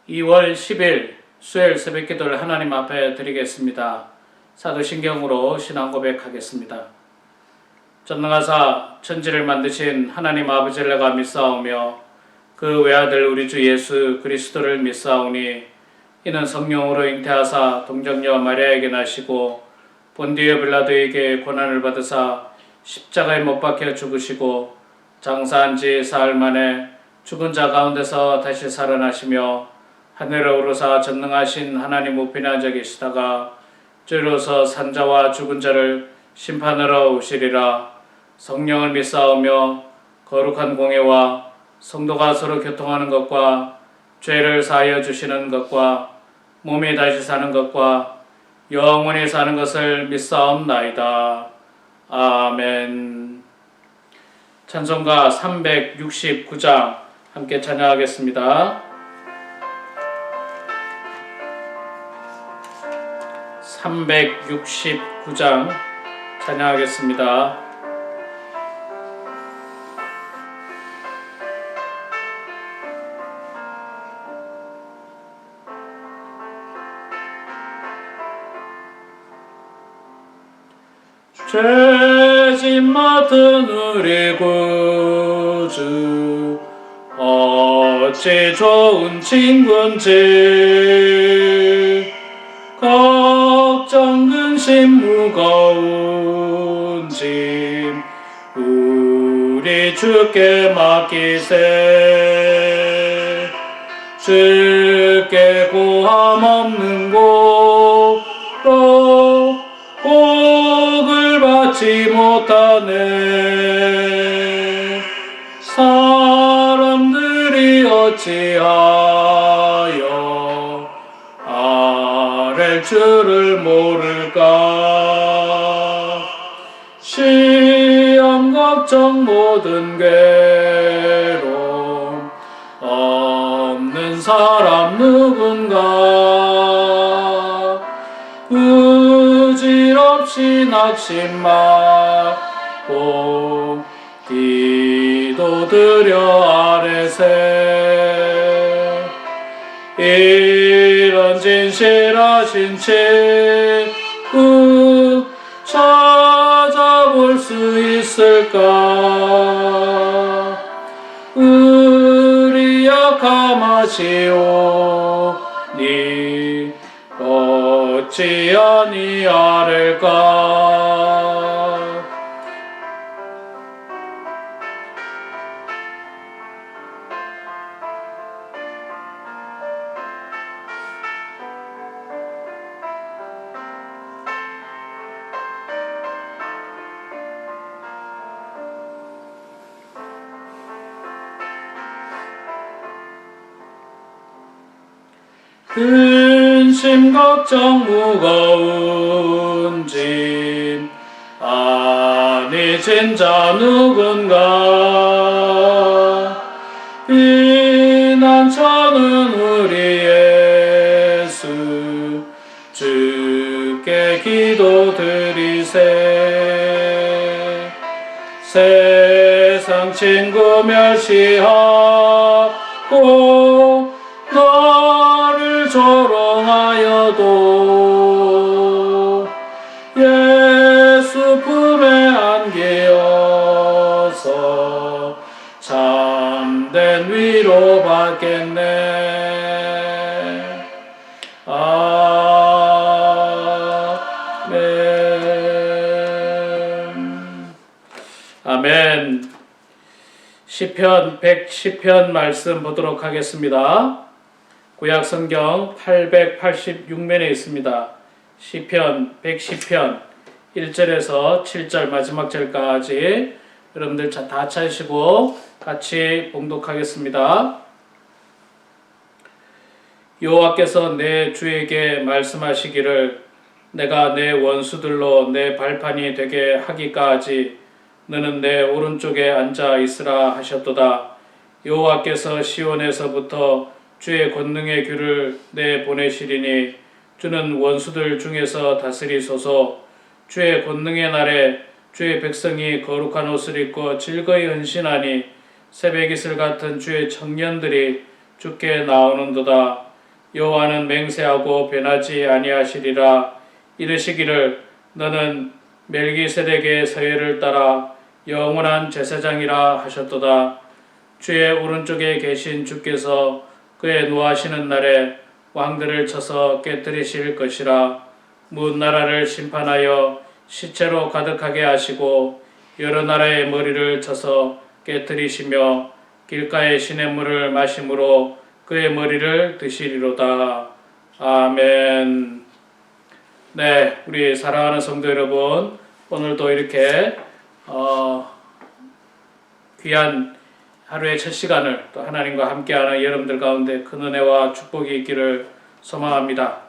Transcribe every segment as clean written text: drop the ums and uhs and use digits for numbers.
2월 10일 수요일 새벽기도를 하나님 앞에 드리겠습니다. 사도신경으로 신앙 고백하겠습니다. 전능하사 천지를 만드신 하나님 아버지를 내가 믿사오며 그 외아들 우리 주 예수 그리스도를 믿사오니 이는 성령으로 잉태하사 동정녀 마리아에게 나시고 본디오 빌라도에게 고난을 받으사 십자가에 못 박혀 죽으시고 장사한 지 사흘 만에 죽은 자 가운데서 다시 살아나시며 하늘에 오르사 전능하신 하나님 우편에 앉아 계시다가 저리로서 산자와 죽은 자를 심판하러 오시리라. 성령을 믿사오며 거룩한 공예와 성도가 서로 교통하는 것과 죄를 사하여 주시는 것과 몸이 다시 사는 것과 영원히 사는 것을 믿사옵나이다. 아멘. 찬송가 369장 함께 찬양하겠습니다. 369장 찬양하겠습니다. 죄짐 맡은 우리 구주 어찌 좋은 친구인지 걱정 근심 무거운 짐 우리 주께 맡기세. 주께 고함 없는 고로 복을 받지 못하네. 사람들이 어찌하여 아랠 줄을 모를까. 시험 걱정 모든 괴로움 없는 사람 누군가. 부질없이 낙심 말고 기도드려 아뢰세. 이런 진실하신 친구 찾아볼 수 있을까. 우리 약함 아시오니 어찌 아니하릴까. 근심 걱정 무거운 짐 아니 진짜 누군가. 피난처는 우리 예수 주께 기도드리세. 세상 친구 멸시하고 너를 조롱하여도 예수 품에 안기어서 참된 위로 받겠네. 아멘. 아멘. 시편 110편 말씀 보도록 하겠습니다. 구약성경 886면에 있습니다. 시편 110편 1절에서 7절 마지막 절까지 여러분들 다 찾으시고 같이 봉독하겠습니다. 여호와께서 내 주에게 말씀하시기를 내가 내 원수들로 내 발판이 되게 하기까지 너는 내 오른쪽에 앉아 있으라 하셨도다. 여호와께서 시온에서부터 주의 권능의 규를 내보내시리니 주는 원수들 중에서 다스리소서. 주의 권능의 날에 주의 백성이 거룩한 옷을 입고 즐거이 헌신하니 새벽이슬 같은 주의 청년들이 주께 나오는도다. 여호와는 맹세하고 변하지 아니하시리라. 이르시기를 너는 멜기세덱의 서예를 따라 영원한 제사장이라 하셨도다. 주의 오른쪽에 계신 주께서 그의 노하시는 날에 왕들을 쳐서 깨뜨리실 것이라. 문 나라를 심판하여 시체로 가득하게 하시고 여러 나라의 머리를 쳐서 깨뜨리시며 길가의 시냇물을 마심으로 그의 머리를 드시리로다. 아멘. 네, 우리 사랑하는 성도 여러분, 오늘도 이렇게 귀한 하루의 첫 시간을 또 하나님과 함께하는 여러분들 가운데 큰 은혜와 축복이 있기를 소망합니다.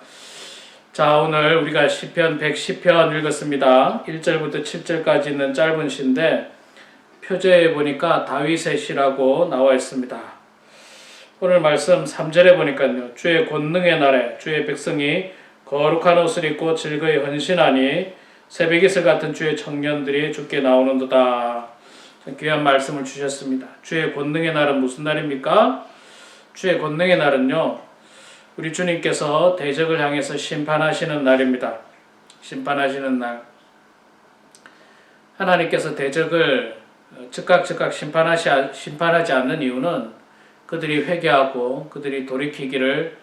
자, 오늘 우리가 시편 110편 읽었습니다. 1절부터 7절까지 있는 짧은 시인데 표제에 보니까 다윗의 시라고 나와 있습니다. 오늘 말씀 3절에 보니까요. 주의 권능의 날에 주의 백성이 거룩한 옷을 입고 즐거이 헌신하니 새벽 이슬 같은 주의 청년들이 주께 나오는도다. 귀한 말씀을 주셨습니다. 주의 권능의 날은 무슨 날입니까? 주의 권능의 날은요, 우리 주님께서 대적을 향해서 심판하시는 날입니다. 심판하시는 날. 하나님께서 대적을 즉각 심판하지 않는 이유는 그들이 회개하고 그들이 돌이키기를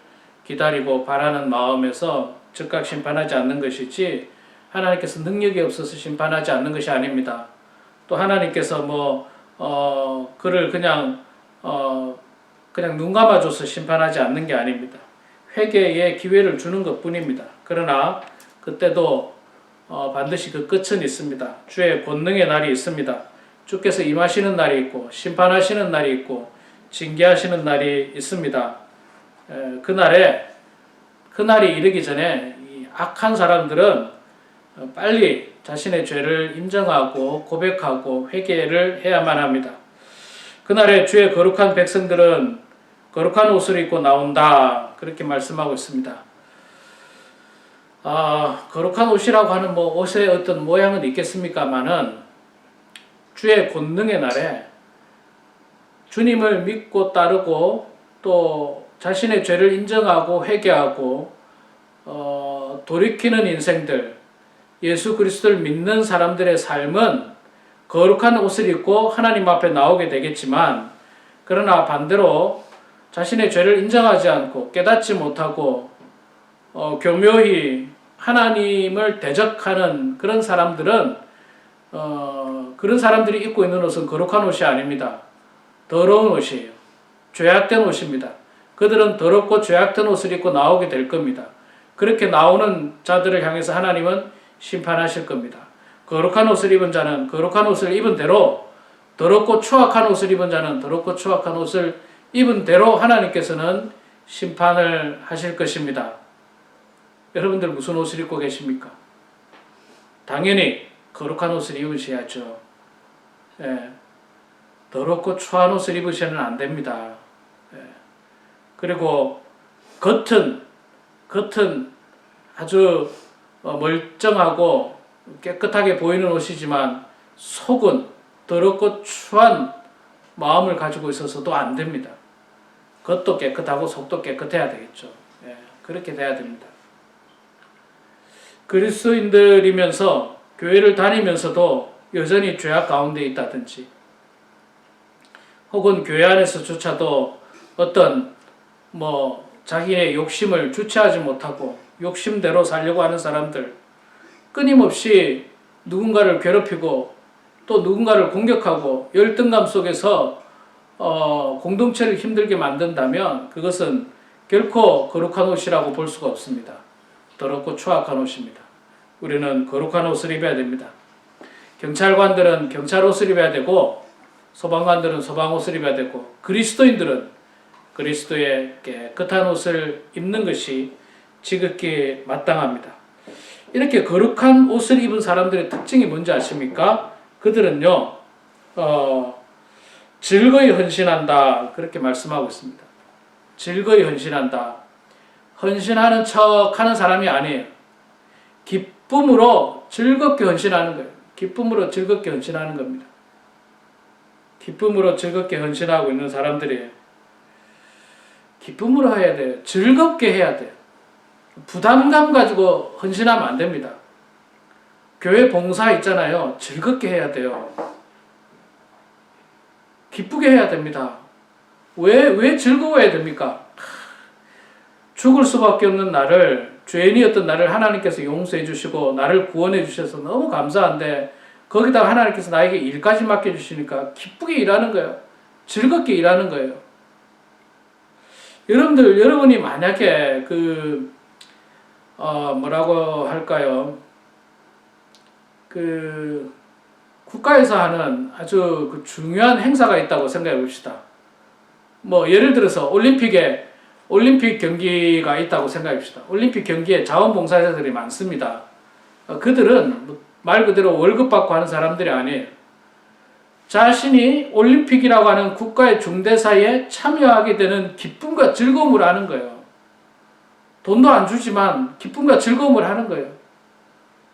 기다리고 바라는 마음에서 즉각 심판하지 않는 것이지, 하나님께서 능력이 없어서 심판하지 않는 것이 아닙니다. 또 하나님께서 그를 그냥 눈 감아줘서 심판하지 않는 게 아닙니다. 회개의 기회를 주는 것 뿐입니다. 그러나 그때도 반드시 그 끝은 있습니다. 주의 권능의 날이 있습니다. 주께서 임하시는 날이 있고 심판하시는 날이 있고 징계하시는 날이 있습니다. 그 날이 이르기 전에 이 악한 사람들은 빨리 자신의 죄를 인정하고 고백하고 회개를 해야만 합니다. 그날에 주의 거룩한 백성들은 거룩한 옷을 입고 나온다, 그렇게 말씀하고 있습니다. 거룩한 옷이라고 하는 옷의 어떤 모양은 있겠습니까마는 주의 권능의 날에 주님을 믿고 따르고 또 자신의 죄를 인정하고 회개하고 돌이키는 인생들, 예수 그리스도를 믿는 사람들의 삶은 거룩한 옷을 입고 하나님 앞에 나오게 되겠지만, 그러나 반대로 자신의 죄를 인정하지 않고 깨닫지 못하고 교묘히 하나님을 대적하는 그런 사람들은 그런 사람들이 입고 있는 옷은 거룩한 옷이 아닙니다. 더러운 옷이에요. 죄악된 옷입니다. 그들은 더럽고 죄악된 옷을 입고 나오게 될 겁니다. 그렇게 나오는 자들을 향해서 하나님은 심판하실 겁니다. 거룩한 옷을 입은 자는 거룩한 옷을 입은 대로, 더럽고 추악한 옷을 입은 자는 더럽고 추악한 옷을 입은 대로 하나님께서는 심판을 하실 것입니다. 여러분들 무슨 옷을 입고 계십니까? 당연히 거룩한 옷을 입으셔야죠. 더럽고 추한 옷을 입으셔는 안 됩니다. 그리고 겉은 아주 멀쩡하고 깨끗하게 보이는 옷이지만 속은 더럽고 추한 마음을 가지고 있어서도 안 됩니다. 겉도 깨끗하고 속도 깨끗해야 되겠죠. 그렇게 돼야 됩니다. 그리스도인들이면서 교회를 다니면서도 여전히 죄악 가운데 있다든지, 혹은 교회 안에서조차도 어떤 자기의 욕심을 주체하지 못하고 욕심대로 살려고 하는 사람들, 끊임없이 누군가를 괴롭히고 또 누군가를 공격하고 열등감 속에서 공동체를 힘들게 만든다면 그것은 결코 거룩한 옷이라고 볼 수가 없습니다. 더럽고 추악한 옷입니다. 우리는 거룩한 옷을 입어야 됩니다. 경찰관들은 경찰 옷을 입어야 되고, 소방관들은 소방 옷을 입어야 되고, 그리스도인들은 그리스도의 깨끗한 옷을 입는 것이 지극히 마땅합니다. 이렇게 거룩한 옷을 입은 사람들의 특징이 뭔지 아십니까? 그들은요, 즐거이 헌신한다, 그렇게 말씀하고 있습니다. 즐거이 헌신한다. 헌신하는 척 하는 사람이 아니에요. 기쁨으로 즐겁게 헌신하는 거예요. 기쁨으로 즐겁게 헌신하는 겁니다. 기쁨으로 즐겁게 헌신하고 있는 사람들이에요. 기쁨으로 해야 돼요. 즐겁게 해야 돼요. 부담감 가지고 헌신하면 안 됩니다. 교회 봉사 있잖아요. 즐겁게 해야 돼요. 기쁘게 해야 됩니다. 왜 즐거워야 됩니까? 죽을 수밖에 없는 나를, 죄인이었던 나를 하나님께서 용서해 주시고 나를 구원해 주셔서 너무 감사한데 거기다가 하나님께서 나에게 일까지 맡겨주시니까 기쁘게 일하는 거예요. 즐겁게 일하는 거예요. 여러분이 만약에 뭐라고 할까요? 국가에서 하는 아주 중요한 행사가 있다고 생각해 봅시다. 뭐 예를 들어서 올림픽 경기가 있다고 생각해 봅시다. 올림픽 경기에 자원봉사자들이 많습니다. 그들은 말 그대로 월급 받고 하는 사람들이 아니에요. 자신이 올림픽이라고 하는 국가의 중대사에 참여하게 되는 기쁨과 즐거움을 하는 거예요. 돈도 안 주지만 기쁨과 즐거움을 하는 거예요.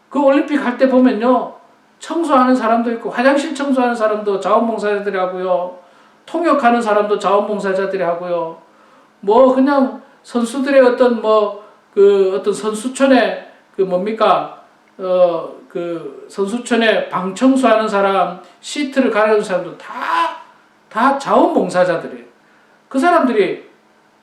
그 올림픽 할 때 보면요, 청소하는 사람도 있고 화장실 청소하는 사람도 자원봉사자들이 하고요, 통역하는 사람도 자원봉사자들이 하고요, 뭐 그냥 선수들의 어떤 어떤 선수촌에 선수촌에 방 청소하는 사람, 시트를 가려는 사람도 다 자원봉사자들이에요. 그 사람들이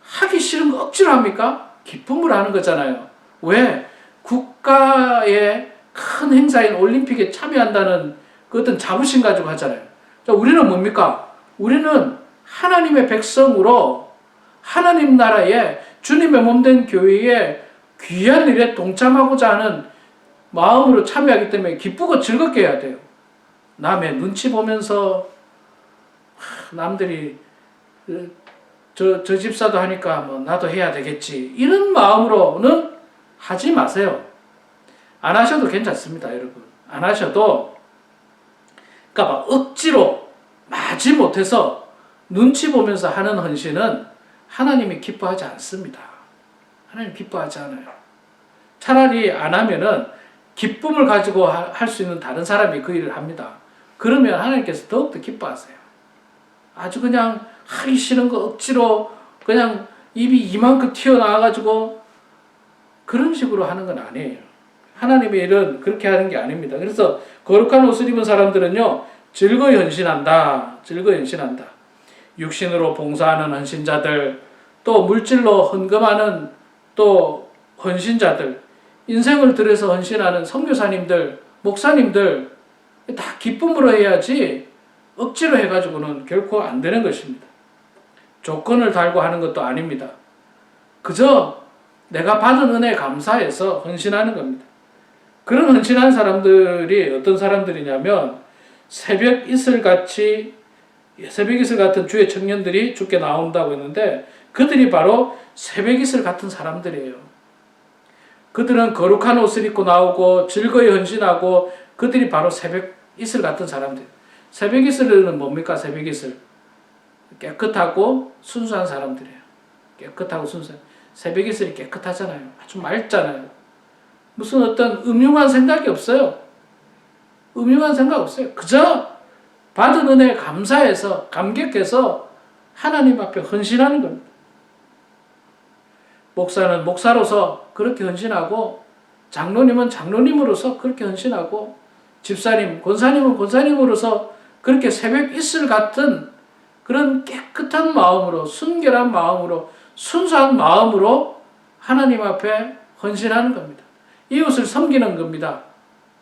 하기 싫은 거 억지로 합니까? 기쁨으로 하는 거잖아요. 왜? 국가의 큰 행사인 올림픽에 참여한다는 그 어떤 자부심 가지고 하잖아요. 자, 우리는 뭡니까? 우리는 하나님의 백성으로 하나님 나라에 주님의 몸된 교회에 귀한 일에 동참하고자 하는 마음으로 참여하기 때문에 기쁘고 즐겁게 해야 돼요. 남의 눈치 보면서 남들이 저 집사도 하니까 뭐 나도 해야 되겠지, 이런 마음으로는 하지 마세요. 안 하셔도 괜찮습니다, 여러분. 안 하셔도, 그러니까 막 억지로 마지 못해서 눈치 보면서 하는 헌신은 하나님이 기뻐하지 않습니다. 하나님 기뻐하지 않아요. 차라리 안 하면은 기쁨을 가지고 할 수 있는 다른 사람이 그 일을 합니다. 그러면 하나님께서 더욱더 기뻐하세요. 아주 그냥 하기 싫은 거 억지로 그냥 입이 이만큼 튀어나와가지고 그런 식으로 하는 건 아니에요. 하나님의 일은 그렇게 하는 게 아닙니다. 그래서 거룩한 옷을 입은 사람들은요, 즐거이 헌신한다. 즐거이 헌신한다. 육신으로 봉사하는 헌신자들, 또 물질로 헌금하는 또 헌신자들, 인생을 들여서 헌신하는 선교사님들, 목사님들, 다 기쁨으로 해야지 억지로 해가지고는 결코 안 되는 것입니다. 조건을 달고 하는 것도 아닙니다. 그저 내가 받은 은혜에 감사해서 헌신하는 겁니다. 그런 헌신한 사람들이 어떤 사람들이냐면 새벽 이슬 같은 주의 청년들이 주께 나온다고 했는데, 그들이 바로 새벽 이슬 같은 사람들이에요. 그들은 거룩한 옷을 입고 나오고 즐거이 헌신하고, 그들이 바로 새벽 이슬 같은 사람들. 새벽 이슬은 뭡니까? 새벽 이슬. 깨끗하고 순수한 사람들이에요. 깨끗하고 순수한. 새벽 이슬이 깨끗하잖아요. 아주 맑잖아요. 무슨 어떤 음흉한 생각이 없어요. 음흉한 생각 없어요. 그저 받은 은혜에 감사해서, 감격해서 하나님 앞에 헌신하는 겁니다. 목사는 목사로서 그렇게 헌신하고, 장로님은 장로님으로서 그렇게 헌신하고, 집사님, 권사님은 권사님으로서 그렇게 새벽 이슬 같은 그런 깨끗한 마음으로, 순결한 마음으로, 순수한 마음으로 하나님 앞에 헌신하는 겁니다. 이웃을 섬기는 겁니다.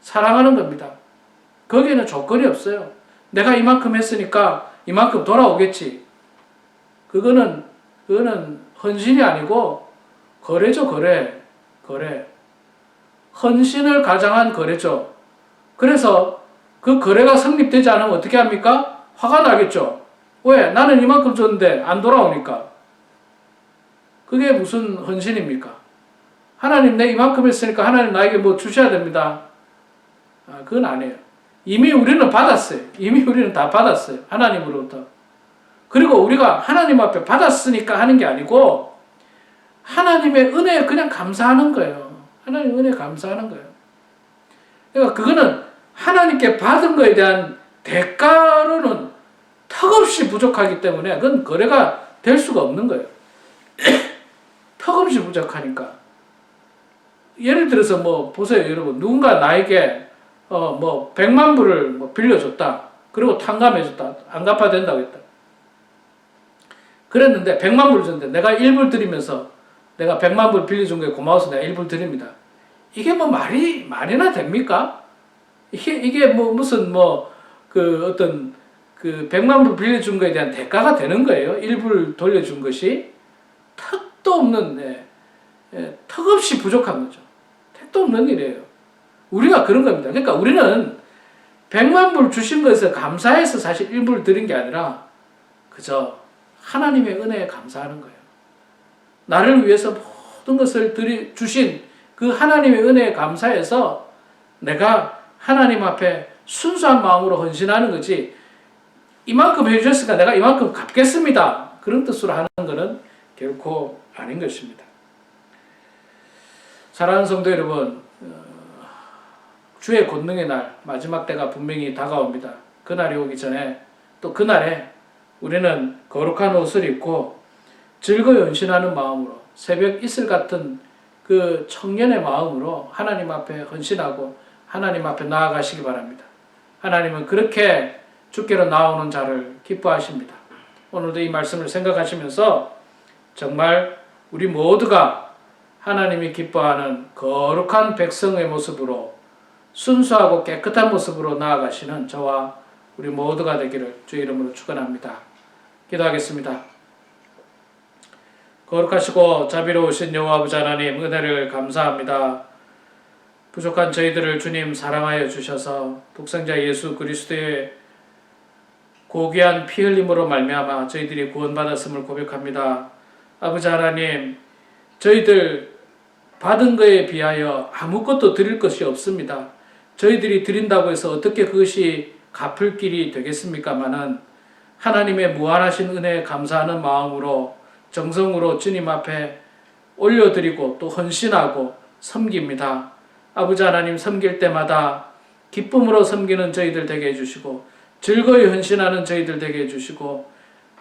사랑하는 겁니다. 거기에는 조건이 없어요. 내가 이만큼 했으니까 이만큼 돌아오겠지. 그거는 헌신이 아니고 거래죠, 거래. 헌신을 가장한 거래죠. 그래서 그 거래가 성립되지 않으면 어떻게 합니까? 화가 나겠죠. 왜? 나는 이만큼 줬는데 안 돌아오니까. 그게 무슨 헌신입니까? 하나님, 내 이만큼 했으니까 하나님 나에게 뭐 주셔야 됩니다. 그건 아니에요. 이미 우리는 받았어요. 이미 우리는 다 받았어요. 하나님으로부터. 그리고 우리가 하나님 앞에 받았으니까 하는 게 아니고, 하나님의 은혜에 그냥 감사하는 거예요. 하나님의 은혜에 감사하는 거예요. 그러니까 그거는 하나님께 받은 거에 대한 대가로는 턱없이 부족하기 때문에 그건 거래가 될 수가 없는 거예요. 턱없이 부족하니까. 예를 들어서 뭐 보세요, 여러분. 누군가 나에게 뭐 100만 불을 뭐 빌려줬다. 그리고 탕감해줬다. 안 갚아야 된다고 했다. 그랬는데 100만 불을 줬는데 내가 1불 드리면서 내가 100만 불 빌려준 거에 고마워서 내가 1불 드립니다. 이게 뭐 말이나 됩니까? 이게 뭐 무슨 어떤 100만 불 빌려준 거에 대한 대가가 되는 거예요. 1불 돌려준 것이 턱도 없는, 턱없이 부족한 거죠. 택도 없는 일이에요. 우리가 그런 겁니다. 그러니까 우리는 100만 불 주신 것에 감사해서 사실 1불 드린 게 아니라 그저 하나님의 은혜에 감사하는 거예요. 나를 위해서 모든 것을 주신 그 하나님의 은혜에 감사해서 내가 하나님 앞에 순수한 마음으로 헌신하는 거지, 이만큼 해주셨으니까 내가 이만큼 갚겠습니다, 그런 뜻으로 하는 것은 결코 아닌 것입니다. 사랑하는 성도 여러분, 주의 권능의 날, 마지막 때가 분명히 다가옵니다. 그날이 오기 전에 또 그날에 우리는 거룩한 옷을 입고 즐거이 헌신하는 마음으로, 새벽 이슬 같은 그 청년의 마음으로 하나님 앞에 헌신하고 하나님 앞에 나아가시기 바랍니다. 하나님은 그렇게 주께로 나오는 자를 기뻐하십니다. 오늘도 이 말씀을 생각하시면서 정말 우리 모두가 하나님이 기뻐하는 거룩한 백성의 모습으로, 순수하고 깨끗한 모습으로 나아가시는 저와 우리 모두가 되기를 주의 이름으로 축원합니다. 기도하겠습니다. 거룩하시고 자비로우신 여호와 아버지 하나님, 은혜를 감사합니다. 부족한 저희들을 주님 사랑하여 주셔서 독생자 예수 그리스도의 고귀한 피 흘림으로 말미암아 저희들이 구원받았음을 고백합니다. 아버지 하나님, 저희들 받은 것에 비하여 아무것도 드릴 것이 없습니다. 저희들이 드린다고 해서 어떻게 그것이 갚을 길이 되겠습니까마는 하나님의 무한하신 은혜에 감사하는 마음으로 정성으로 주님 앞에 올려드리고 또 헌신하고 섬깁니다. 아버지 하나님, 섬길 때마다 기쁨으로 섬기는 저희들 되게 해주시고 즐거이 헌신하는 저희들 되게 해주시고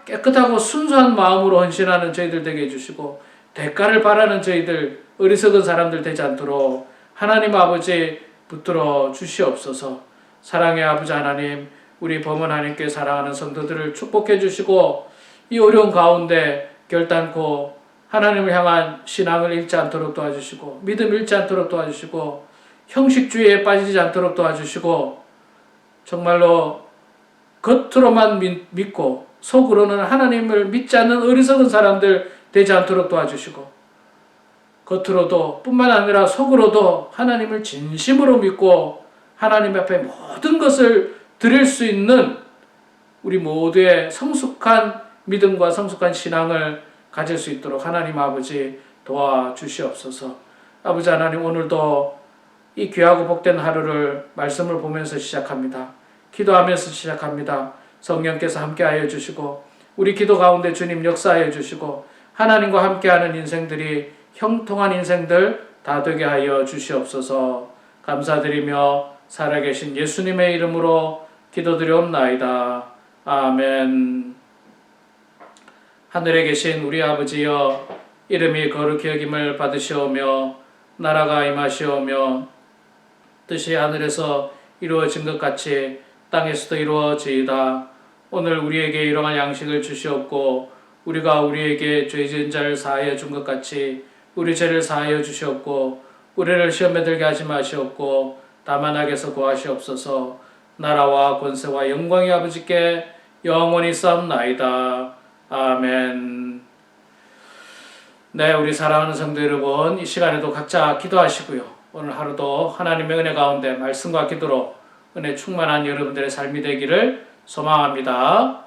깨끗하고 순수한 마음으로 헌신하는 저희들 되게 해주시고 대가를 바라는 저희들, 어리석은 사람들 되지 않도록 하나님 아버지 붙들어 주시옵소서. 사랑의 아버지 하나님, 우리 범은 하나님께 사랑하는 성도들을 축복해 주시고 이 어려운 가운데 결단코 하나님을 향한 신앙을 잃지 않도록 도와주시고 믿음 잃지 않도록 도와주시고 형식주의에 빠지지 않도록 도와주시고 정말로 겉으로만 믿고 속으로는 하나님을 믿지 않는 어리석은 사람들 되지 않도록 도와주시고 겉으로도 뿐만 아니라 속으로도 하나님을 진심으로 믿고 하나님 앞에 모든 것을 드릴 수 있는 우리 모두의 성숙한 믿음과 성숙한 신앙을 가질 수 있도록 하나님 아버지 도와주시옵소서. 아버지 하나님, 오늘도 이 귀하고 복된 하루를 말씀을 보면서 시작합니다. 기도하면서 시작합니다. 성령께서 함께하여 주시고 우리 기도 가운데 주님 역사하여 주시고 하나님과 함께하는 인생들이 형통한 인생들 다 되게 하여 주시옵소서. 감사드리며 살아계신 예수님의 이름으로 기도드리옵나이다. 아멘. 하늘에 계신 우리 아버지여, 이름이 거룩히 여김을 받으시오며 나라가 임하시오며 뜻이 하늘에서 이루어진 것 같이 땅에서도 이루어지이다. 오늘 우리에게 일용할 양식을 주시옵고 우리가 우리에게 죄 지은 자를 사하여 준 것 같이 우리 죄를 사하여 주시옵고 우리를 시험에 들게 하지 마시옵고 다만 악에서 구하시옵소서. 나라와 권세와 영광이 아버지께 영원히 싸움나이다. 아멘. 네, 우리 사랑하는 성도 여러분, 이 시간에도 각자 기도하시고요. 오늘 하루도 하나님의 은혜 가운데 말씀과 기도로 은혜 충만한 여러분들의 삶이 되기를 소망합니다.